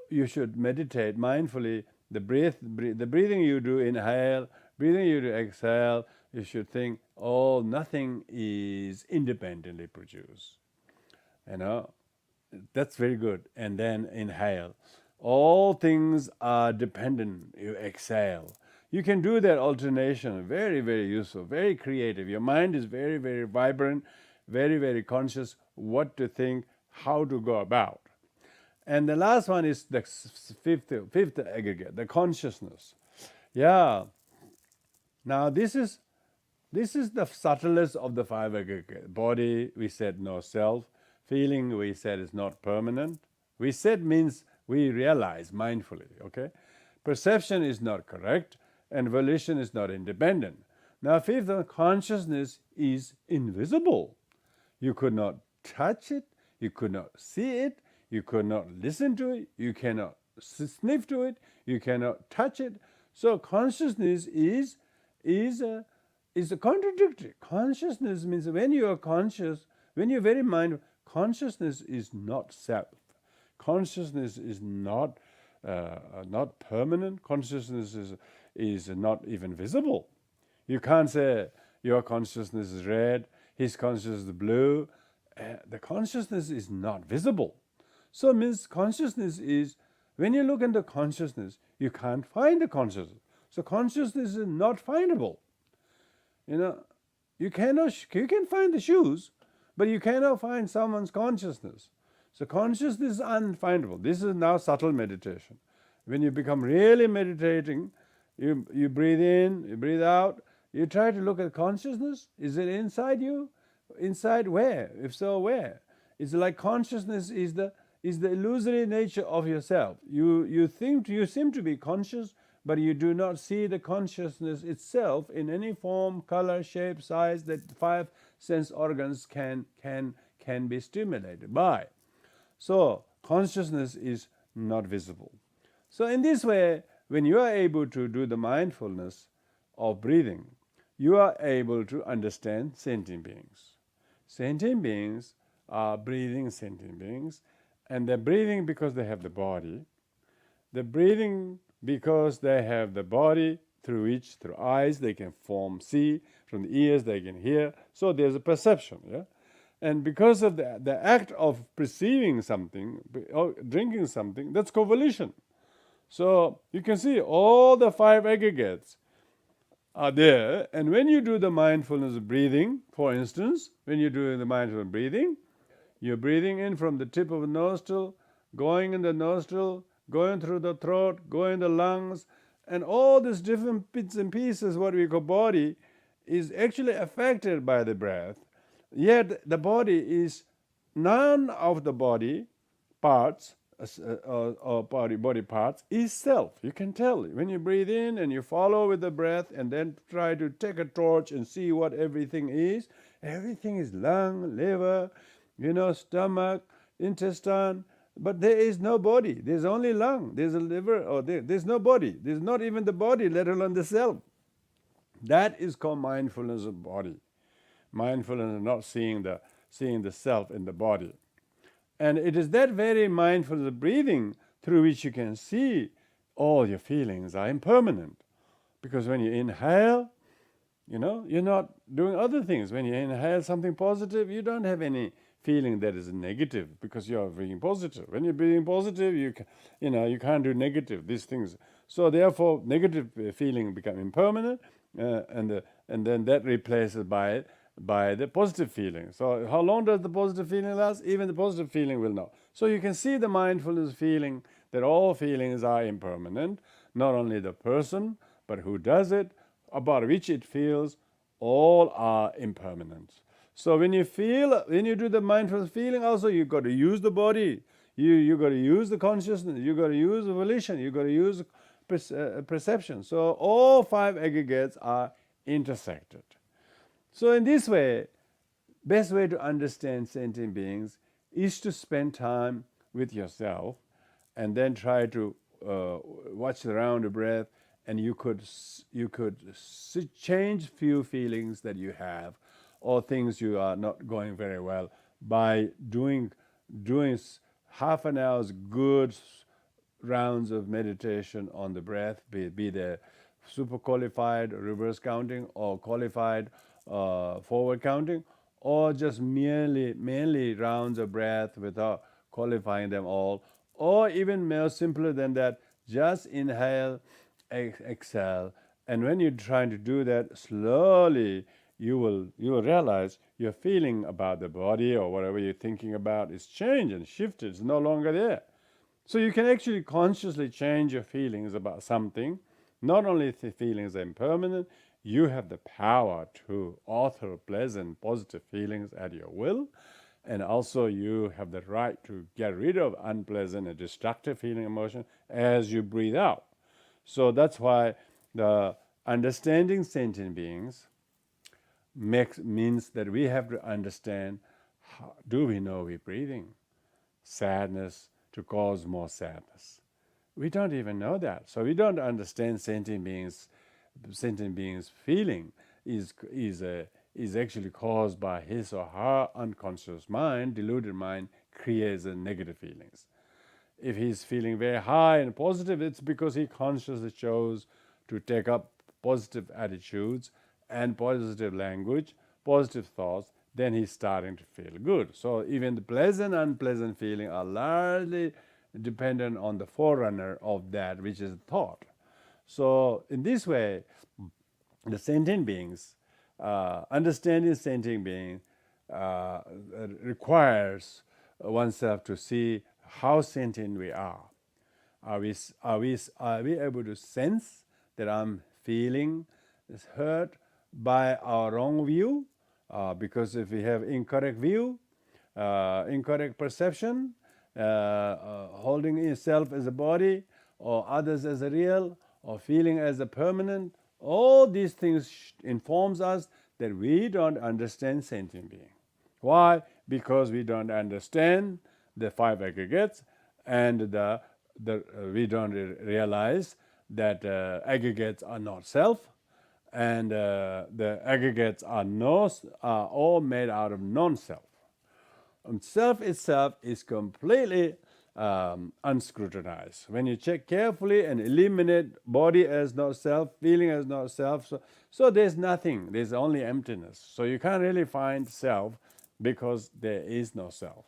you should meditate mindfully. The breathing you do, inhale, breathing you do, exhale, you should think, nothing is independently produced. That's very good. And then inhale. All things are dependent. You exhale. You can do that alternation. Very, very useful, very creative. Your mind is very, very vibrant, very, very conscious what to think, how to go about. And the last one is the fifth aggregate, the consciousness. Yeah. Now this is the subtlest of the five aggregates. Body, we said no self. Feeling, we said is not permanent. We said means we realize mindfully, okay? Perception is not correct, and volition is not independent. Now, fifth one, consciousness is invisible. You could not touch it, you could not see it, you could not listen to it, you cannot sniff to it, you cannot touch it. So consciousness is a contradictory. Consciousness means when you are conscious, when you're very mindful, consciousness is not self. Consciousness is not permanent. Consciousness is not even visible. You can't say your consciousness is red, his consciousness is blue. The consciousness is not visible. So it means consciousness is, when you look into consciousness, you can't find the consciousness. So consciousness is not findable. You can find the shoes, but you cannot find someone's consciousness. So consciousness is unfindable. This is now subtle meditation. When you become really meditating, you breathe in, you breathe out, you try to look at consciousness. Is it inside you? Inside where? If so, where? It's like consciousness is the illusory nature of yourself. You seem to be conscious, but you do not see the consciousness itself in any form, color, shape, size that five sense organs can be stimulated by. So consciousness is not visible. So in this way, when you are able to do the mindfulness of breathing, you are able to understand sentient beings. Sentient beings are breathing sentient beings, and they're breathing because they have the body. They're breathing because they have the body through eyes they can see, from the ears they can hear. So there's a perception, yeah? And because of the act of perceiving something, or drinking something, that's co-volition. So you can see all the five aggregates are there. And when you do the mindfulness of breathing, for instance, when you're doing the mindfulness of breathing, you're breathing in from the tip of the nostril, going in the nostril, going through the throat, going in the lungs, and all these different bits and pieces, what we call body, is actually affected by the breath. Yet the body is, none of the body parts or body parts is self. You can tell when you breathe in and you follow with the breath and then try to take a torch and see what everything is. Everything is lung, liver, stomach, intestine, but there is no body. There's only lung, there's a liver, or there's no body. There's not even the body, let alone the self. That is called mindfulness of body. Mindfulness of not seeing the self in the body. And it is that very mindfulness of breathing through which you can see all your feelings are impermanent. Because when you inhale, you're not doing other things. When you inhale something positive, you don't have any feeling that is negative because you're breathing positive. When you're breathing positive, you can't do negative, these things. So therefore, negative feeling become impermanent, and then that replaces by the positive feeling. So how long does the positive feeling last? Even the positive feeling will not. So you can see the mindfulness feeling that all feelings are impermanent, not only the person, but who does it, about which it feels, all are impermanent. So when you do the mindfulness feeling, also you got to use the body, you got to use the consciousness, you got to use the volition, you got to use perception. So all five aggregates are intersected. So in this way, best way to understand sentient beings is to spend time with yourself and then try to watch around the breath, and you could change few feelings that you have or things you are not going very well by doing half an hour's good rounds of meditation on the breath, be they super qualified reverse counting or qualified forward counting, or just mainly rounds of breath without qualifying them all, or even more simpler than that, just inhale, exhale. And when you're trying to do that slowly, you will realize your feeling about the body or whatever you're thinking about is changed and shifted. It's no longer there. So you can actually consciously change your feelings about something. Not only the feelings are impermanent, you have the power to author pleasant, positive feelings at your will. And also you have the right to get rid of unpleasant and destructive feeling emotion as you breathe out. So that's why the understanding sentient beings means that we have to understand, do we know we're breathing? Sadness to cause more sadness. We don't even know that. So we don't understand sentient beings feeling is actually caused by his or her unconscious mind, deluded mind, creates negative feelings. If he's feeling very high and positive, it's because he consciously chose to take up positive attitudes and positive language, positive thoughts, then he's starting to feel good. So even the pleasant, unpleasant feeling are largely dependent on the forerunner of that, which is thought. So in this way, the sentient beings, understanding sentient being requires oneself to see how sentient we are. Are we able to sense that I'm feeling hurt by our wrong view? Because if we have incorrect view, incorrect perception, holding self as a body, or others as a real, or feeling as a permanent, all these things informs us that we don't understand sentient being. Why? Because we don't understand the five aggregates, and we don't realize that aggregates are not self, and the aggregates are all made out of non-self. Self itself is completely unscrutinized. When you check carefully and eliminate body as not self, feeling as not self, so there's nothing, there's only emptiness. So you can't really find self because there is no self.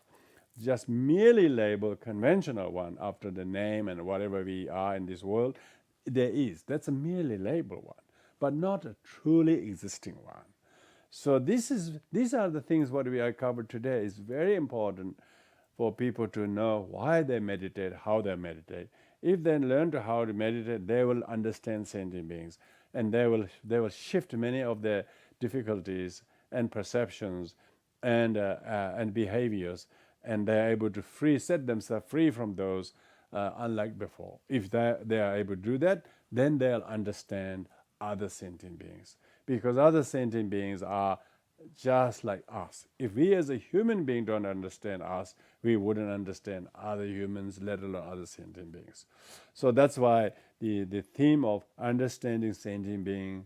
Just merely label conventional one after the name and whatever we are in this world, there is. That's a merely label one, but not a truly existing one. So these are the things what we are covered today. It's very important for people to know why they meditate, how they meditate. If they learn to how to meditate, they will understand sentient beings, and they will shift many of their difficulties and perceptions and behaviors, and they are able to set themselves free from those, unlike before. If they are able to do that, then they'll understand other sentient beings, because other sentient beings are just like us. If we as a human being don't understand us, we wouldn't understand other humans, let alone other sentient beings. So that's why the theme of understanding sentient being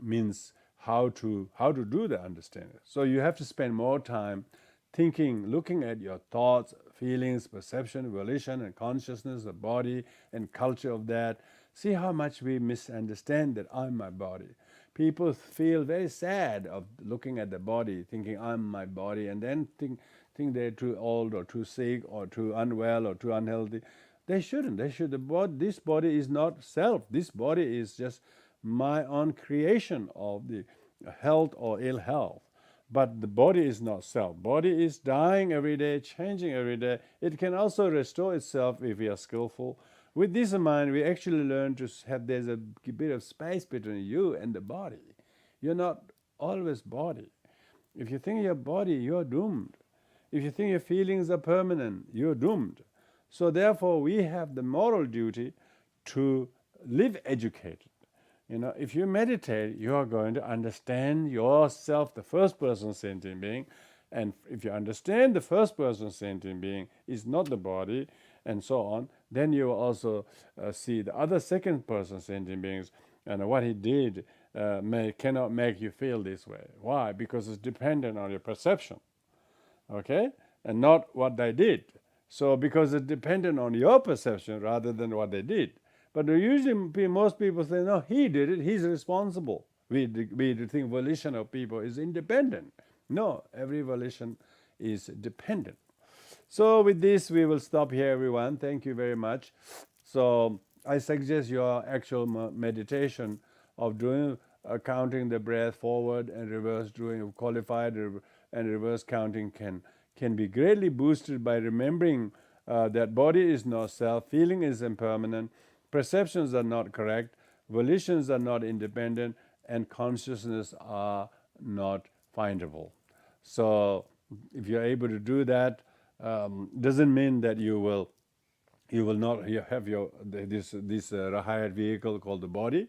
means how to do the understanding. So you have to spend more time thinking, looking at your thoughts, feelings, perception, volition, and consciousness, the body and culture of that. See how much we misunderstand that I'm my body. People feel very sad of looking at the body, thinking I'm my body, and then think they're too old or too sick or too unwell or too unhealthy. They shouldn't. This body is not self. This body is just my own creation of the health or ill health. But the body is not self. Body is dying every day, changing every day. It can also restore itself if we are skillful. With this in mind, we actually learn to have there's a bit of space between you and the body. You're not always body. If you think you're body, you're doomed. If you think your feelings are permanent, you're doomed. So therefore, we have the moral duty to live educated. If you meditate, you are going to understand yourself, the first person sentient being. And if you understand the first person sentient being is not the body, and so on, then you will also see the other second person sentient beings, and what he did cannot make you feel this way. Why? Because it's dependent on your perception, okay, and not what they did. So because it's dependent on your perception rather than what they did. But usually most people say, no, he did it, he's responsible. We think volition of people is independent. No, every volition is dependent. So with this, we will stop here, everyone. Thank you very much. So I suggest your actual meditation of doing counting the breath forward and reverse, doing qualified and reverse counting can be greatly boosted by remembering that body is not self, feeling is impermanent, perceptions are not correct, volitions are not independent, and consciousness are not findable. So if you're able to do that, doesn't mean that you will not have this hired vehicle called the body,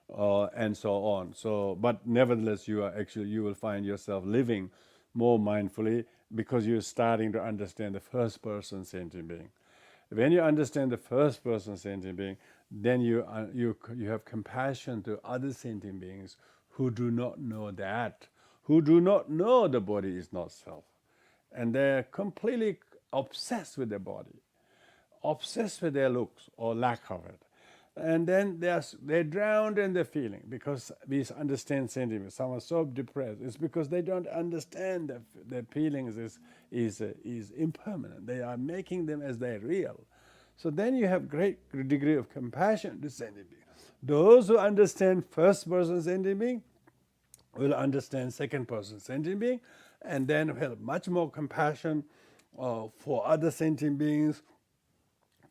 and so on. So, but nevertheless, you will find yourself living more mindfully because you're starting to understand the first person sentient being. When you understand the first person sentient being, then you have compassion to other sentient beings who do not know that, who do not know the body is not self, and they're completely obsessed with their body, obsessed with their looks or lack of it. And then they're drowned in their feeling because we understand sentiment. Some are so depressed. It's because they don't understand that their feelings is impermanent. They are making them as they're real. So then you have great degree of compassion to sentient being. Those who understand first person sentient being will understand second person sentient being, and then have much more compassion for other sentient beings,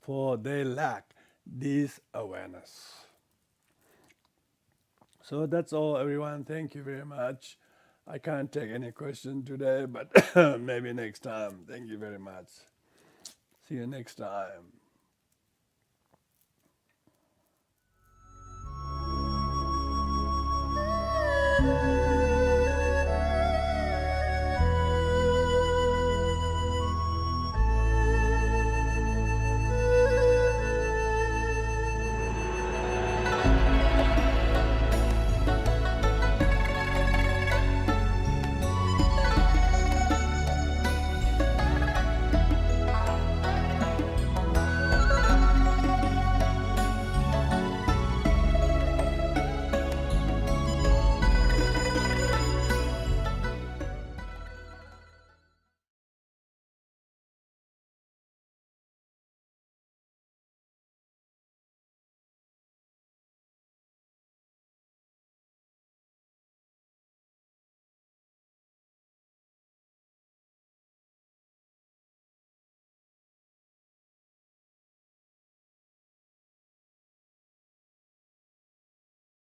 for they lack this awareness. So that's all, everyone. Thank you very much. I can't take any question today, but maybe next time. Thank you very much. See you next time.